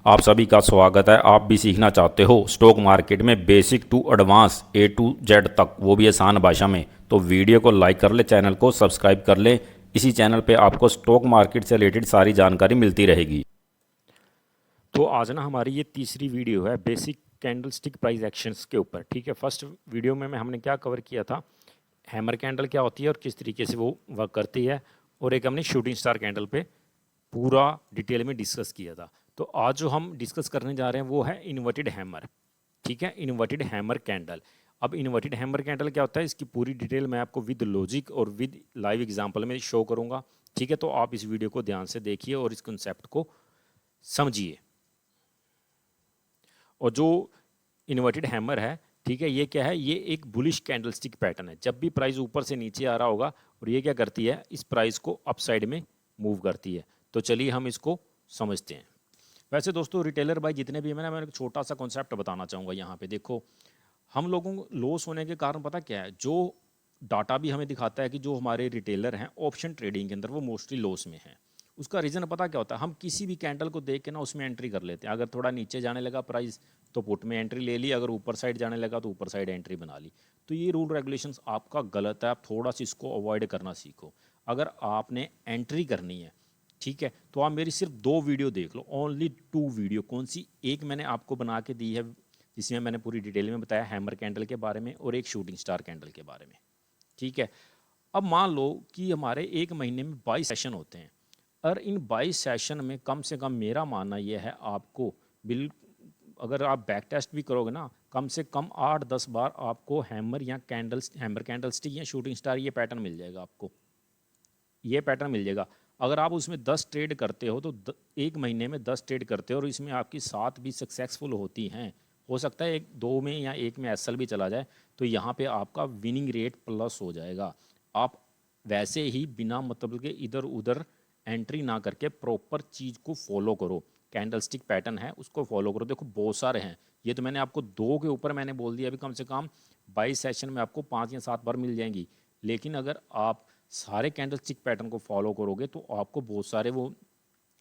आप सभी का स्वागत है। आप भी सीखना चाहते हो स्टॉक मार्केट में basic to advance A to Z तक, वो भी आसान भाषा में, तो वीडियो को लाइक कर ले, चैनल को सब्सक्राइब कर ले। इसी चैनल पे आपको स्टॉक मार्केट से रिलेटेड सारी जानकारी मिलती रहेगी। तो आज ना हमारी ये तीसरी वीडियो है बेसिक कैंडलस्टिक प्राइस एक्शंस के ऊपर। ठीक है, फर्स्ट वीडियो में हमने क्या कवर किया था, हैमर कैंडल क्या होती है और किस तरीके से वो वर्क करती है, और एक हमने शूटिंग स्टार कैंडल पे पूरा डिटेल में डिस्कस किया था। तो आज जो हम डिस्कस करने जा रहे हैं वो है इन्वर्टेड हैमर। ठीक है, इन्वर्टेड हैमर कैंडल। अब इन्वर्टेड हैमर कैंडल क्या होता है, इसकी पूरी डिटेल मैं आपको विद लॉजिक और विद लाइव एग्जांपल में शो करूंगा। ठीक है, तो आप इस वीडियो को ध्यान से देखिए और इस कंसेप्ट को समझिए। और जो इन्वर्टेड हैमर है, ठीक है, ये क्या है, ये एक बुलिश कैंडलस्टिक पैटर्न है। जब भी प्राइस ऊपर से नीचे आ रहा होगा और ये क्या करती है, इस प्राइस को अपसाइड में मूव करती है। तो चलिए हम इसको समझते हैं। वैसे दोस्तों, रिटेलर भाई जितने भी हैं, मैं एक छोटा सा कॉन्सेप्ट बताना चाहूँगा यहाँ पे। देखो, हम लोगों को लॉस होने के कारण पता क्या है, जो डाटा भी हमें दिखाता है कि जो हमारे रिटेलर हैं ऑप्शन ट्रेडिंग के अंदर वो मोस्टली लॉस में हैं। उसका रीज़न पता क्या होता है, हम किसी भी कैंडल को देख के ना उसमें एंट्री कर लेते हैं। अगर थोड़ा नीचे जाने लगा प्राइस तो पुट में एंट्री ले ली, अगर ऊपर साइड जाने लगा तो ऊपर साइड एंट्री बना ली। तो ये रूल रेगुलेशंस आपका गलत है, आप थोड़ा सा इसको अवॉइड करना सीखो। अगर आपने एंट्री करनी है, ठीक है, तो आप मेरी सिर्फ 2 वीडियो देख लो, ओनली 2 वीडियो। कौन सी, एक मैंने आपको बना के दी है जिसमें मैंने पूरी डिटेल में बताया हैमर कैंडल के बारे में, और एक शूटिंग स्टार कैंडल के बारे में। ठीक है, अब मान लो कि हमारे एक महीने में 22 सेशन होते हैं, और इन 22 सेशन में कम से कम मेरा मानना यह है, आपको बिल अगर आप बैक टेस्ट भी करोगे ना, कम से कम 8-10 बार आपको हैमर या कैंडल्स, हैमर कैंडलस्टिक या शूटिंग स्टार ये पैटर्न मिल जाएगा आपको। ये पैटर्न मिल जाएगा। अगर आप उसमें 10 ट्रेड करते हो तो एक महीने में 10 ट्रेड करते हो और इसमें आपकी 7 भी सक्सेसफुल होती हैं, हो सकता है एक 2 में या एक में एसएल भी चला जाए, तो यहाँ पे आपका विनिंग रेट प्लस हो जाएगा। आप वैसे ही बिना मतलब के इधर उधर एंट्री ना करके प्रॉपर चीज़ को फॉलो करो। कैंडलस्टिक पैटर्न है उसको फॉलो करो। देखो बहुत सारे हैं, ये तो मैंने आपको 2 के ऊपर मैंने बोल दिया, अभी कम से कम 22 सेशन में आपको 5 या 7 बार मिल जाएंगी। लेकिन अगर आप सारे कैंडलस्टिक पैटर्न को फॉलो करोगे तो आपको बहुत सारे वो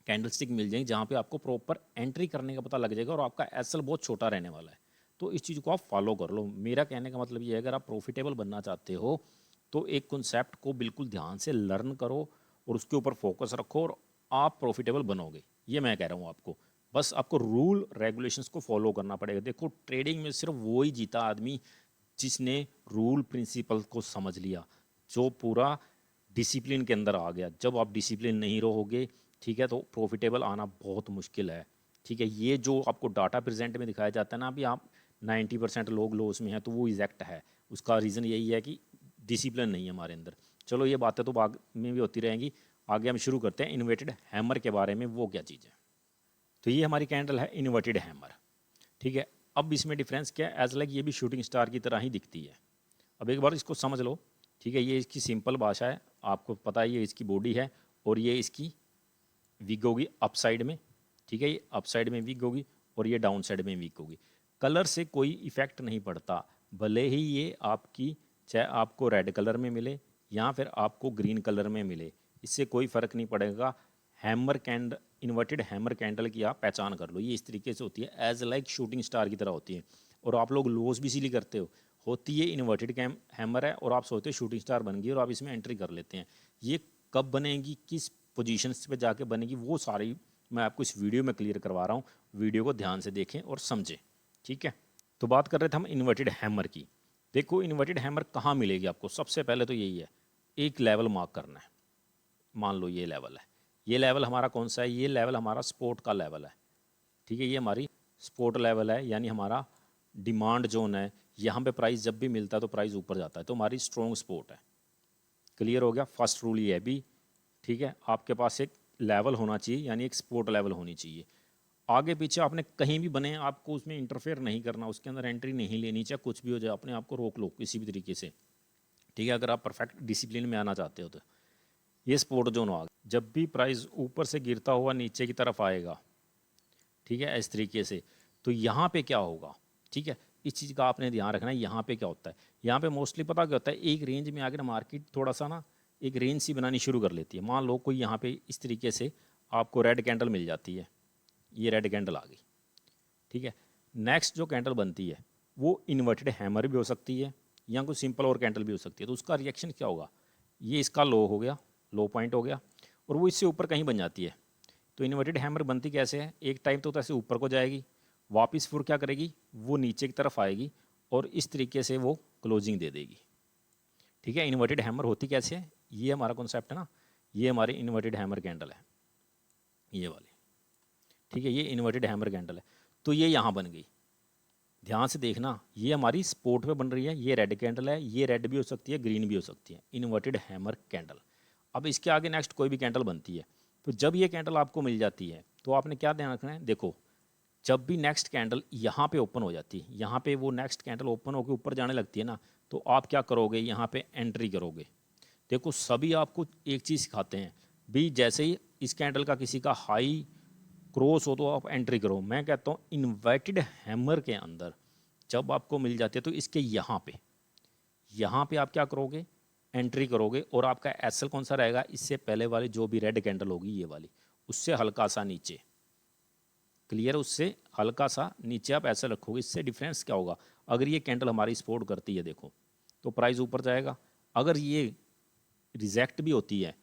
कैंडलस्टिक मिल जाएंगे जहाँ पे आपको प्रॉपर एंट्री करने का पता लग जाएगा, और आपका एसएल बहुत छोटा रहने वाला है। तो इस चीज़ को आप फॉलो कर लो। मेरा कहने का मतलब ये है, अगर आप प्रॉफिटेबल बनना चाहते हो तो एक कॉन्सेप्ट को बिल्कुल ध्यान से लर्न करो और उसके ऊपर फोकस रखो, और आप प्रॉफिटेबल बनोगे। ये मैं कह रहा हूँ आपको। बस आपको रूल रेगुलेशंस को फॉलो करना पड़ेगा। देखो, ट्रेडिंग में सिर्फ वो ही जीता आदमी जिसने रूल प्रिंसिपल को समझ लिया, जो पूरा डिसिप्लिन के अंदर आ गया। जब आप डिसिप्लिन नहीं रहोगे, ठीक है, तो प्रॉफिटेबल आना बहुत मुश्किल है। ठीक है, ये जो आपको डाटा प्रेजेंट में दिखाया जाता है ना, अभी आप 90% लोग लॉस में हैं, तो वो इजैक्ट है। उसका रीज़न यही है कि डिसिप्लिन नहीं है हमारे अंदर। चलो, ये बातें तो बाद में भी होती रहेंगी। आगे हम शुरू करते हैं इन्वर्टेड हैमर के बारे में, वो क्या चीज़ है। तो ये हमारी कैंडल है इन्वर्टेड हैमर। ठीक है, अब इसमें डिफरेंस क्या है, एज लाइक ये भी शूटिंग स्टार की तरह ही दिखती है। अब एक बार इसको समझ लो। ठीक है, ये इसकी सिंपल भाषा है, आपको पता है ये इसकी बॉडी है, और ये इसकी विग होगी अप साइड में। ठीक है, ये अप साइड में विग होगी और ये डाउन साइड में विग होगी। कलर से कोई इफेक्ट नहीं पड़ता, भले ही ये आपकी चाहे आपको रेड कलर में मिले या फिर आपको ग्रीन कलर में मिले, इससे कोई फ़र्क नहीं पड़ेगा। Hammer candle inverted hammer candle की आप पहचान कर लो, ये इस तरीके से होती है, एज लाइक शूटिंग स्टार की तरह होती है। और आप लोग लॉस भी इसीलिए करते हो, होती है इन्वर्टेड हैमर है, और आप सोचते हो शूटिंग स्टार बन गई और आप इसमें एंट्री कर लेते हैं। ये कब बनेगी, किस पोजीशंस पे जाके बनेगी, वो सारी मैं आपको इस वीडियो में क्लियर करवा रहा हूँ। वीडियो को ध्यान से देखें और समझें। ठीक है, तो बात कर रहे थे हम इन्वर्टेड हैमर की। देखो, इन्वर्टेड हैमर कहाँ मिलेगी आपको, सबसे पहले तो यही है, एक लेवल मार्क करना है। मान लो ये लेवल है, ये लेवल हमारा कौन सा है, ये लेवल हमारा सपोर्ट का लेवल है। ठीक है, ये हमारी सपोर्ट लेवल है, यानी हमारा डिमांड जोन है। यहाँ पे प्राइस जब भी मिलता है तो प्राइस ऊपर जाता है, तो हमारी स्ट्रॉन्ग सपोर्ट है। क्लियर हो गया, फर्स्ट रूल ये है भी। ठीक है, आपके पास एक लेवल होना चाहिए, यानी एक सपोर्ट लेवल होनी चाहिए। आगे पीछे आपने कहीं भी बने, आपको उसमें इंटरफेयर नहीं करना, उसके अंदर एंट्री नहीं लेनी, चाहे कुछ भी हो जाए, अपने आप को रोक लो किसी भी तरीके से। ठीक है, अगर आप परफेक्ट डिसिप्लिन में आना चाहते हो तो ये सपोर्ट जोन आ गया। जब भी प्राइस ऊपर से गिरता हुआ नीचे की तरफ आएगा, ठीक है, इस तरीके से, तो यहाँ पे क्या होगा, ठीक है, इस चीज़ का आपने ध्यान रखना है। यहाँ पे क्या होता है, यहाँ पे मोस्टली पता क्या होता है, एक रेंज में आकर मार्केट थोड़ा सा ना एक रेंज सी बनानी शुरू कर लेती है। मान लो कोई यहाँ पे इस तरीके से आपको रेड कैंडल मिल जाती है, ये रेड कैंडल आ गई, ठीक है। नेक्स्ट जो कैंडल बनती है वो इन्वर्टेड हैमर भी हो सकती है या कुछ सिंपल और कैंडल भी हो सकती है। तो उसका रिएक्शन क्या होगा, ये इसका लो हो गया, लो पॉइंट हो गया, और वो इससे ऊपर कहीं बन जाती है। तो इन्वर्टेड हैमर बनती कैसे है, एक टाइम तो ऐसे ऊपर को जाएगी, वापस फिर क्या करेगी, वो नीचे की तरफ आएगी और इस तरीके से वो क्लोजिंग दे देगी, ठीक है। इन्वर्टेड हैमर होती कैसे है, ये हमारा कॉन्सेप्ट है ना, ये हमारी इन्वर्टेड हैमर कैंडल है, ये वाली, ठीक है। ये इन्वर्टेड हैमर कैंडल है। तो ये यहाँ बन गई, ध्यान से देखना, ये हमारी स्पोर्ट पे बन रही है, ये रेड कैंडल है, ये रेड भी हो सकती है, ग्रीन भी हो सकती है, इन्वर्टेड हैमर कैंडल। अब इसके आगे नेक्स्ट कोई भी कैंडल बनती है, तो जब ये कैंडल आपको मिल जाती है तो आपने क्या ध्यान रखना है, देखो जब भी नेक्स्ट कैंडल यहाँ पे ओपन हो जाती है, यहाँ पे वो नेक्स्ट कैंडल ओपन होकर ऊपर जाने लगती है ना, तो आप क्या करोगे, यहाँ पे एंट्री करोगे। देखो सभी आपको एक चीज़ सिखाते हैं भी, जैसे ही इस कैंडल का किसी का हाई क्रॉस हो तो आप एंट्री करो। मैं कहता हूँ इन्वर्टेड हैमर के अंदर जब आपको मिल जाती है तो इसके यहाँ पे आप क्या करोगे, एंट्री करोगे, और आपका एसएल कौन सा रहेगा, इससे पहले वाली जो भी रेड कैंडल होगी ये वाली, उससे हल्का सा नीचे, क्लियर, उससे हल्का सा नीचे आप ऐसे रखोगे। इससे डिफरेंस क्या होगा, अगर ये कैंडल हमारी सपोर्ट करती है देखो तो प्राइस ऊपर जाएगा, अगर ये रिजेक्ट भी होती है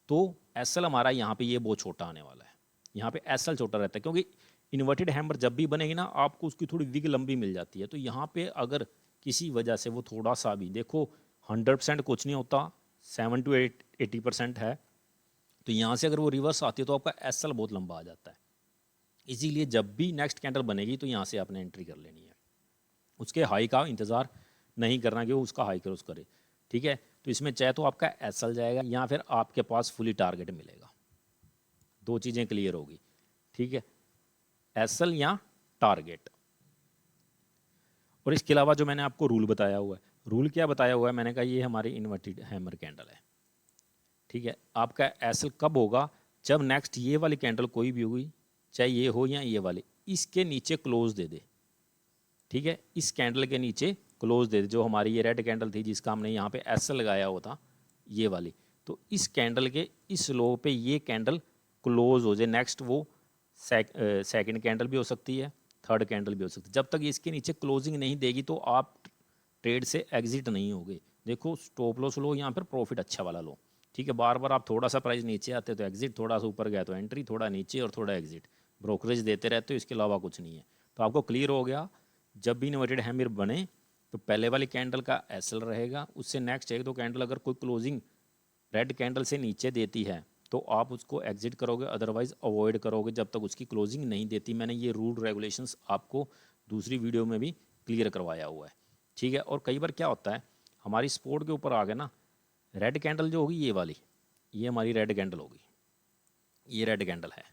तो एसएल हमारा यहाँ पे ये बहुत छोटा आने वाला है, यहाँ पे एसएल छोटा रहता है, क्योंकि इन्वर्टेड हैमर जब भी बनेगी ना आपको उसकी थोड़ी विग लंबी मिल जाती है। तो यहाँ पे अगर किसी वजह से वो थोड़ा सा भी, देखो 100% कुछ नहीं होता, 7 to 80% है, तो यहाँ से अगर वो रिवर्स आती है तो आपका एसएल बहुत लंबा आ जाता है। इसीलिए जब भी नेक्स्ट कैंडल बनेगी तो यहाँ से आपने एंट्री कर लेनी है, उसके हाई का इंतज़ार नहीं करना कि वो उसका हाई क्रॉस करे, ठीक है। तो इसमें चाहे तो आपका एसएल जाएगा या फिर आपके पास फुली टारगेट मिलेगा, दो चीज़ें क्लियर होगी, ठीक है, एसएल या टारगेट। और इसके अलावा जो मैंने आपको रूल बताया हुआ है, रूल क्या बताया हुआ है, मैंने कहा ये हमारी इन्वर्टेड हैमर कैंडल है, ठीक है। आपका एसएल कब होगा, जब नेक्स्ट ये वाली कैंडल कोई भी होगी, चाहे ये हो या ये वाली, इसके नीचे क्लोज दे दे, ठीक है, इस कैंडल के नीचे क्लोज दे दे। जो हमारी ये रेड कैंडल थी जिसका हमने यहाँ पे एसएल लगाया हुआ था, ये वाली, तो इस कैंडल के इस लो पे ये कैंडल क्लोज हो जाए, नेक्स्ट वो सेकंड कैंडल भी हो सकती है, थर्ड कैंडल भी हो सकती है, जब तक इसके नीचे क्लोजिंग नहीं देगी तो आप ट्रेड से एग्जिट नहीं होगे। देखो स्टॉप लॉस लो या फिर प्रॉफिट अच्छा वाला लो, ठीक है। बार बार आप थोड़ा सा प्राइस नीचे आते तो एग्जिट, थोड़ा सा ऊपर गया तो एंट्री, थोड़ा नीचे और थोड़ा एग्जिट, ब्रोकरेज देते रहते हो, इसके अलावा कुछ नहीं है। तो आपको क्लियर हो गया, जब भी इन्वर्टेड हैमर बने तो पहले वाली कैंडल का एसएल रहेगा, उससे नेक्स्ट एक दो कैंडल अगर कोई क्लोजिंग रेड कैंडल से नीचे देती है तो आप उसको एग्जिट करोगे, अदरवाइज अवॉइड करोगे जब तक उसकी क्लोजिंग नहीं देती। मैंने ये रूल रेगुलेशंस आपको दूसरी वीडियो में भी क्लियर करवाया हुआ है, ठीक है। और कई बार क्या होता है, हमारी सपोर्ट के ऊपर आ गए ना, रेड कैंडल जो होगी ये वाली, ये हमारी रेड कैंडल होगी, ये रेड कैंडल है,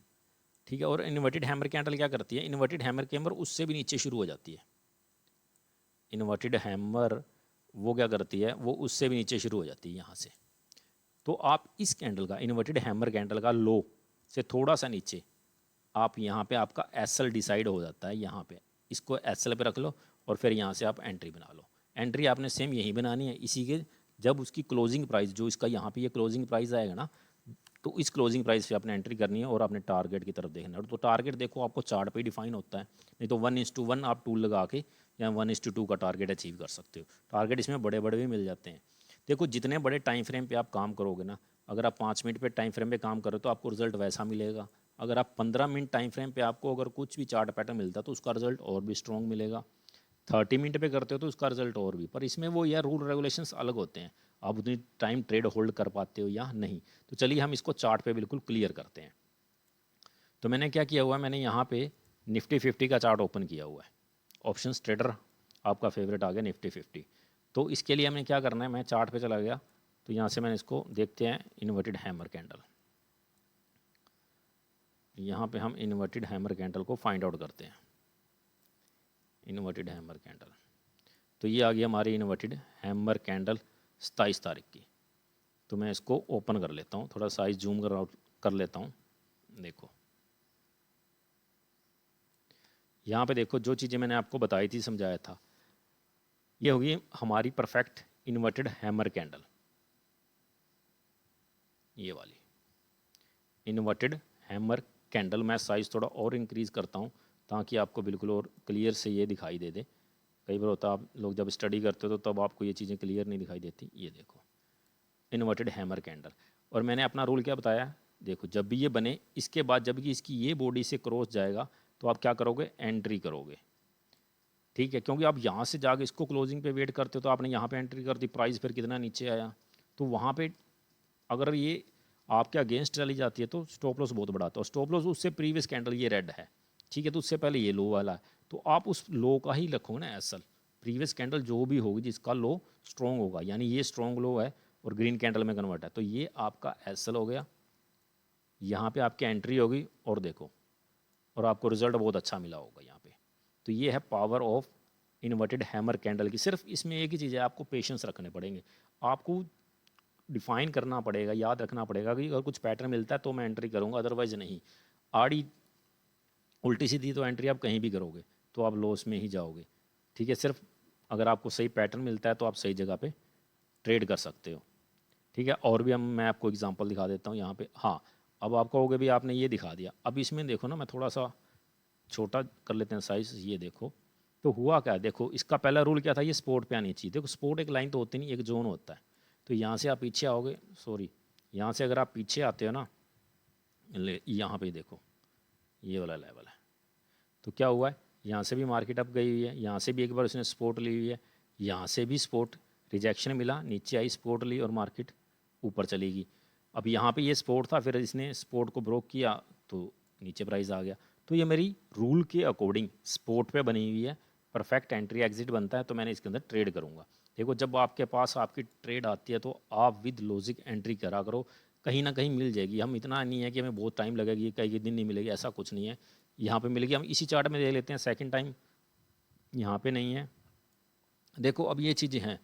ठीक है। और इन्वर्टेड हैमर कैंडल क्या करती है, इन्वर्टेड हैमर कैंडल उससे भी नीचे शुरू हो जाती है, इन्वर्टेड हैमर वो क्या करती है, वो उससे भी नीचे शुरू हो जाती है यहाँ से। तो आप इस कैंडल का, इन्वर्टेड हैमर कैंडल का लो से थोड़ा सा नीचे आप यहाँ पे आपका एसएल डिसाइड हो जाता है, यहाँ पे इसको एसएल पे रख लो और फिर यहाँ से आप एंट्री बना लो। एंट्री आपने सेम यही बनानी है, इसी के जब उसकी क्लोजिंग प्राइस जो इसका यहाँ पे ये क्लोजिंग प्राइस आएगा ना, तो इस क्लोजिंग प्राइस पे आपने एंट्री करनी है और आपने टारगेट की तरफ देखना है। तो टारगेट देखो आपको चार्ट पे डिफाइन होता है, नहीं तो 1:1 आप टूल लगा के या 1:2 का टारगेट अचीव कर सकते हो। टारगेट इसमें बड़े बड़े भी मिल जाते हैं। देखो जितने बड़े टाइम फ्रेम पे आप काम करोगे ना, अगर आप 5 मिनट पे टाइम फ्रेम पे काम करो तो आपको रिजल्ट वैसा मिलेगा। अगर आप 15 मिनट टाइम फ्रेम पे आपको अगर कुछ भी चार्ट पैटर्न मिलता है तो उसका रिजल्ट और भी स्ट्रॉन्ग मिलेगा। 30 मिनट पे करते हो तो उसका रिजल्ट और भी, पर इसमें वो यार रूल रेगुलेशंस अलग होते हैं, आप उतनी टाइम ट्रेड होल्ड कर पाते हो या नहीं। तो चलिए हम इसको चार्ट पे बिल्कुल क्लियर करते हैं। तो मैंने क्या किया हुआ है, मैंने यहाँ पे निफ्टी 50 का चार्ट ओपन किया हुआ है, ऑप्शंस ट्रेडर आपका फेवरेट आ गया निफ्टी 50। तो इसके लिए हमें क्या करना है, मैं चार्ट पे चला गया, तो यहाँ से मैंने इसको देखते हैं इन्वर्टेड हैमर कैंडल, यहाँ पे हम इन्वर्टेड हैमर कैंडल को फाइंड आउट करते हैं, इन्वर्टेड हैमर कैंडल। तो ये आ गई हमारी इन्वर्टेड हैमर कैंडल 27 तारीख की। तो मैं इसको ओपन कर लेता हूँ, थोड़ा साइज जूम कर लेता हूँ। देखो यहाँ पे देखो जो चीज़ें मैंने आपको बताई थी, समझाया था, ये होगी हमारी परफेक्ट इन्वर्टेड हैमर कैंडल, ये वाली इन्वर्टेड हैमर कैंडल। मैं साइज़ थोड़ा और इंक्रीज़ करता हूँ ताकि आपको बिल्कुल और क्लियर से ये दिखाई दे दे। कई बार होता है आप लोग जब स्टडी करते हो तो तब आपको ये चीज़ें क्लियर नहीं दिखाई देती। ये देखो इन्वर्टेड हैमर कैंडल। और मैंने अपना रूल क्या बताया, देखो जब भी ये बने इसके बाद जब भी इसकी ये बॉडी से क्रॉस जाएगा तो आप क्या करोगे, एंट्री करोगे। ठीक है, क्योंकि आप यहाँ से जाके इसको क्लोजिंग पे वेट करते हो तो आपने यहाँ पे एंट्री कर दी, प्राइस फिर कितना नीचे आया, तो वहाँ पे अगर ये आपके अगेंस्ट चली जाती है तो स्टॉप लॉस बहुत बढ़ाता है। और स्टॉप लॉस उससे प्रीवियस कैंडल ये रेड है, ठीक है, तो उससे पहले ये लो वाला है, तो आप उस लो का ही रखोगे ना एसल। प्रीवियस कैंडल जो भी होगी जिसका लो स्ट्रॉन्ग होगा, यानी ये स्ट्रॉन्ग लो है और ग्रीन कैंडल में कन्वर्ट है, तो ये आपका एसल हो गया। यहाँ पे आपकी एंट्री होगी और देखो, और आपको रिजल्ट बहुत अच्छा मिला होगा यहाँ पे। तो ये है power of inverted hammer candle की। सिर्फ इसमें एक ही चीज़ है, आपको पेशेंस रखने पड़ेंगे, आपको डिफाइन करना पड़ेगा, याद रखना पड़ेगा कि अगर कुछ पैटर्न मिलता है तो मैं एंट्री करूँगा, अदरवाइज़ नहीं। आड़ी उल्टी सीधी तो एंट्री आप कहीं भी करोगे तो आप लॉस में ही जाओगे। ठीक है, सिर्फ अगर आपको सही पैटर्न मिलता है तो आप सही जगह पे ट्रेड कर सकते हो। ठीक है, और भी मैं आपको एग्जांपल दिखा देता हूँ यहाँ पे। हाँ, अब आप कहोगे भी आपने ये दिखा दिया, अब इसमें देखो ना, मैं थोड़ा सा छोटा कर लेते हैं साइज़। ये देखो तो हुआ क्या है, देखो इसका पहला रूल क्या था, ये स्पोर्ट पे आनी चाहिए। देखो स्पोर्ट एक लाइन तो होती नहीं, एक जोन होता है। तो यहाँ से आप पीछे आओगे, सॉरी यहाँ से अगर आप पीछे आते हो ना, यहाँ पे देखो ये वाला लेवल है, तो क्या हुआ है, यहाँ से भी मार्केट अप गई हुई है, यहाँ से भी एक बार उसने सपोर्ट ली हुई है, यहाँ से भी सपोर्ट, रिजेक्शन मिला, नीचे आई, सपोर्ट ली और मार्केट ऊपर चलेगी। अब यहाँ पे ये सपोर्ट था, फिर इसने सपोर्ट को ब्रोक किया तो नीचे प्राइस आ गया। तो ये मेरी रूल के अकॉर्डिंग सपोर्ट पे बनी हुई है, परफेक्ट एंट्री एग्जिट बनता है, तो मैंने इसके अंदर ट्रेड करूँगा। देखो जब आपके पास आपकी ट्रेड आती है तो आप विद लॉजिक एंट्री करा करो, कहीं ना कहीं मिल जाएगी। हम इतना नहीं है कि हमें बहुत टाइम लगेगी, कई दिन नहीं मिलेगी, ऐसा कुछ नहीं है। यहाँ पे मिल गया, हम इसी चार्ट में देख लेते हैं सेकंड टाइम, यहाँ पे नहीं है। देखो अब ये चीज़ें हैं,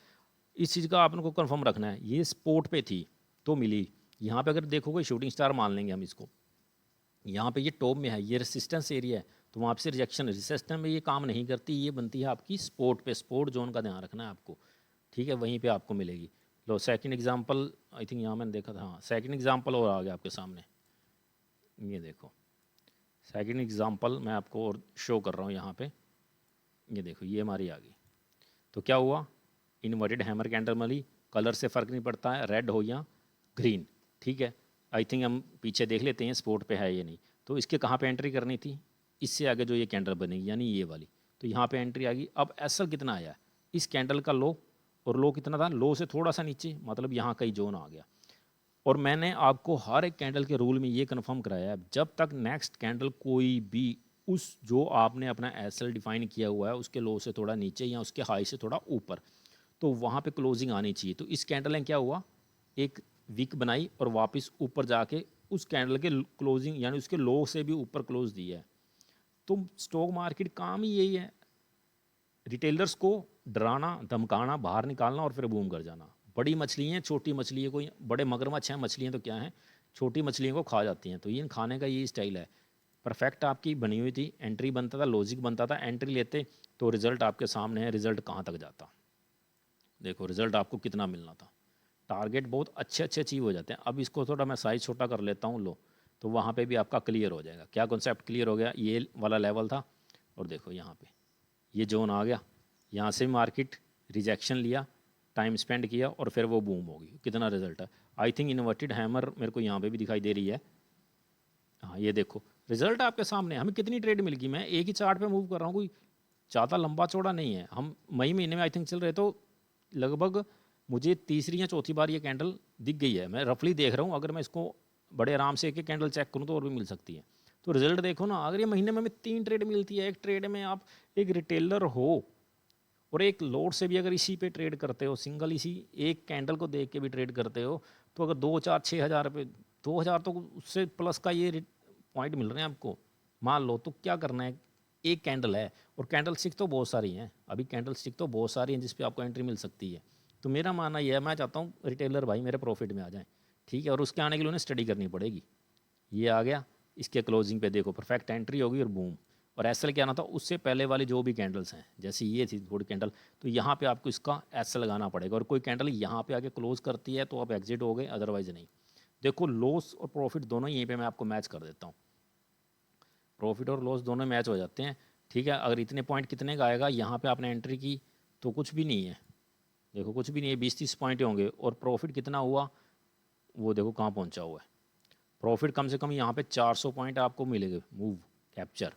इस चीज़ का आपको कंफर्म रखना है, ये स्पोर्ट पे थी तो मिली। यहाँ पे अगर देखोगे शूटिंग स्टार मान लेंगे हम इसको, यहाँ पे ये टॉप में है, ये रेसिस्टेंस एरिया है, तो वहाँ से रिजेक्शन, रेसिस्टेंस में ये काम नहीं करती, ये बनती है आपकी स्पोर्ट पे। स्पोर्ट जोन का ध्यान रखना है आपको, ठीक है, वहीं पे आपको मिलेगी। लो सेकंड एग्जांपल, आई थिंक यहाँ मैंने देखा था, हाँ सेकंड एग्जांपल और आ गया आपके सामने। ये देखो सेकंड एग्जांपल मैं आपको और शो कर रहा हूँ यहाँ पे। ये देखो ये हमारी आ गई, तो क्या हुआ, इन्वर्टेड हैमर कैंडल मिली, कलर से फ़र्क नहीं पड़ता है, रेड हो या ग्रीन। ठीक है, आई थिंक हम पीछे देख लेते हैं स्पोर्ट पे है ये नहीं, तो इसके कहाँ पे एंट्री करनी थी, इससे आगे जो ये कैंडल बनेगी यानी ये वाली, तो यहाँ पे एंट्री आ गई। अब एसएल कितना आया, इस कैंडल का लो, और लो कितना था, लो से थोड़ा सा नीचे, मतलब यहाँ कहीं जोन आ गया। और मैंने आपको हर एक कैंडल के रूल में ये कंफर्म कराया है, जब तक नेक्स्ट कैंडल कोई भी उस जो आपने अपना एसएल डिफाइन किया हुआ है उसके लो से थोड़ा नीचे या उसके हाई से थोड़ा ऊपर, तो वहाँ पे क्लोजिंग आनी चाहिए। तो इस कैंडल ने क्या हुआ, एक वीक बनाई और वापस ऊपर जाके उस कैंडल के क्लोजिंग यानी उसके लो से भी ऊपर क्लोज दिया है। तो स्टॉक मार्केट काम ही यही है, रिटेलर्स को डराना, धमकाना, बाहर निकालना और फिर बूम कर जाना। बड़ी मछली हैं, छोटी मछली है, कोई बड़े मगरमच्छ हैं, मछलियाँ तो क्या हैं, छोटी मछलियों को खा जाती हैं। तो ये खाने का ये स्टाइल है। परफेक्ट आपकी बनी हुई थी, एंट्री बनता था, लॉजिक बनता था, एंट्री लेते तो रिजल्ट आपके सामने है, रिजल्ट कहाँ तक जाता, देखो रिजल्ट आपको कितना मिलना था। टारगेट बहुत अच्छे अच्छे अचीव हो जाते हैं। अब इसको थोड़ा मैं साइज़ छोटा कर लेता हूँ, लो, तो वहाँ पे भी आपका क्लियर हो जाएगा। क्या कॉन्सेप्ट क्लियर हो गया, ये वाला लेवल था और देखो यहाँ पे ये जोन आ गया, यहाँ से मार्केट रिजेक्शन लिया, टाइम स्पेंड किया और फिर वो बूम होगी। कितना रिजल्ट है, आई थिंक इन्वर्टेड हैमर मेरे को यहाँ पे भी दिखाई दे रही है। हाँ ये देखो रिजल्ट आपके सामने, हमें कितनी ट्रेड मिल गई। मैं एक ही चार्ट पे मूव कर रहा हूँ, कोई ज़्यादा लंबा चौड़ा नहीं है। हम मई महीने में आई थिंक चल रहे, तो लगभग मुझे तीसरी या चौथी बार ये कैंडल दिख गई है। मैं रफली देख रहा हूँ, अगर मैं इसको बड़े आराम से एक एक कैंडल चेक करूँ तो और भी मिल सकती है। तो रिजल्ट देखो ना, अगर ये महीने में हमें 3 ट्रेड मिलती है, एक ट्रेड में आप एक रिटेलर हो और एक लोड से भी अगर इसी पे ट्रेड करते हो, सिंगल इसी एक कैंडल को देख के भी ट्रेड करते हो, तो अगर 2 4 6 हज़ार रुपये, 2 हज़ार तो उससे प्लस का ये पॉइंट मिल रहे हैं आपको, मान लो। तो क्या करना है, एक कैंडल है और कैंडल स्टिक तो बहुत सारी हैं, अभी कैंडल स्टिक तो बहुत सारी हैं जिस पे आपको एंट्री मिल सकती है। तो मेरा मानना यह है, मैं चाहता हूँ रिटेलर भाई मेरे प्रॉफिट में आ जाएं, ठीक है, और उसके आने के लिए उन्हें स्टडी करनी पड़ेगी। ये आ गया, इसके क्लोजिंग पे देखो परफेक्ट एंट्री होगी और बूम। और एसएल क्या आना था, उससे पहले वाली जो भी कैंडल्स हैं, जैसे ये थी थोड़ी कैंडल, तो यहाँ पे आपको इसका एसएल लगाना पड़ेगा। और कोई कैंडल यहाँ पे आके क्लोज करती है तो आप एग्जिट हो गए, अदरवाइज नहीं। देखो लॉस और प्रॉफिट दोनों यहीं पे मैं आपको मैच कर देता हूँ। प्रॉफिट और लॉस दोनों मैच हो जाते हैं, ठीक है। अगर इतने पॉइंट कितने का आएगा, यहाँ पे आपने एंट्री की तो कुछ भी नहीं है, देखो कुछ भी नहीं है, 20-30 पॉइंट होंगे। और प्रॉफिट कितना हुआ वो देखो कहाँ पहुँचा हुआ है। प्रॉफिट कम से कम यहाँ पे 400 पॉइंट आपको मिलेंगे मूव कैप्चर।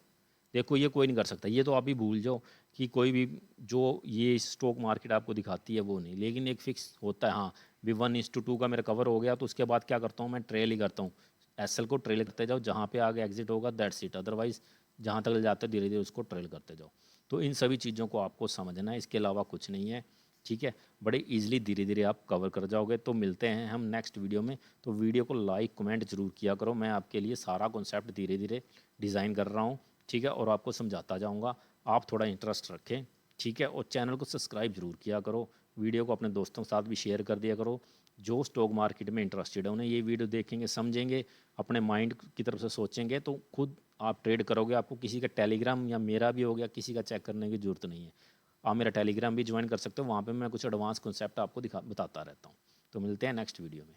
देखो ये कोई नहीं कर सकता, ये तो आप भी भूल जाओ कि कोई भी जो ये स्टॉक मार्केट आपको दिखाती है वो नहीं, लेकिन एक फिक्स होता है। हाँ भी 1:2 का मेरा कवर हो गया तो उसके बाद क्या करता हूँ मैं, ट्रेल ही करता हूँ। एसएल को ट्रेल करते जाओ, जहाँ पे आगे एग्जिट होगा दैट्स इट, अदरवाइज जहाँ तक ले जाते धीरे धीरे उसको ट्रेल करते जाओ। तो इन सभी चीज़ों को आपको समझना है, इसके अलावा कुछ नहीं है, ठीक है। बड़े इजीली धीरे धीरे आप कवर कर जाओगे। तो मिलते हैं हम नेक्स्ट वीडियो में। तो वीडियो को लाइक कमेंट जरूर किया करो, मैं आपके लिए सारा कॉन्सेप्ट धीरे धीरे डिज़ाइन कर रहा हूँ, ठीक है, और आपको समझाता जाऊँगा। आप थोड़ा इंटरेस्ट रखें, ठीक है, और चैनल को सब्सक्राइब जरूर किया करो। वीडियो को अपने दोस्तों के साथ भी शेयर कर दिया करो, जो स्टॉक मार्केट में इंटरेस्टेड है उन्हें ये वीडियो देखेंगे, समझेंगे, अपने माइंड की तरफ से सोचेंगे तो खुद आप ट्रेड करोगे। आपको किसी का टेलीग्राम या मेरा भी हो गया किसी का चेक करने की ज़रूरत नहीं है। आप मेरा टेलीग्राम भी ज्वाइन कर सकते हो, वहाँ पे मैं कुछ एडवांस कॉन्सेप्ट आपको बताता रहता हूँ। तो मिलते हैं नेक्स्ट वीडियो में।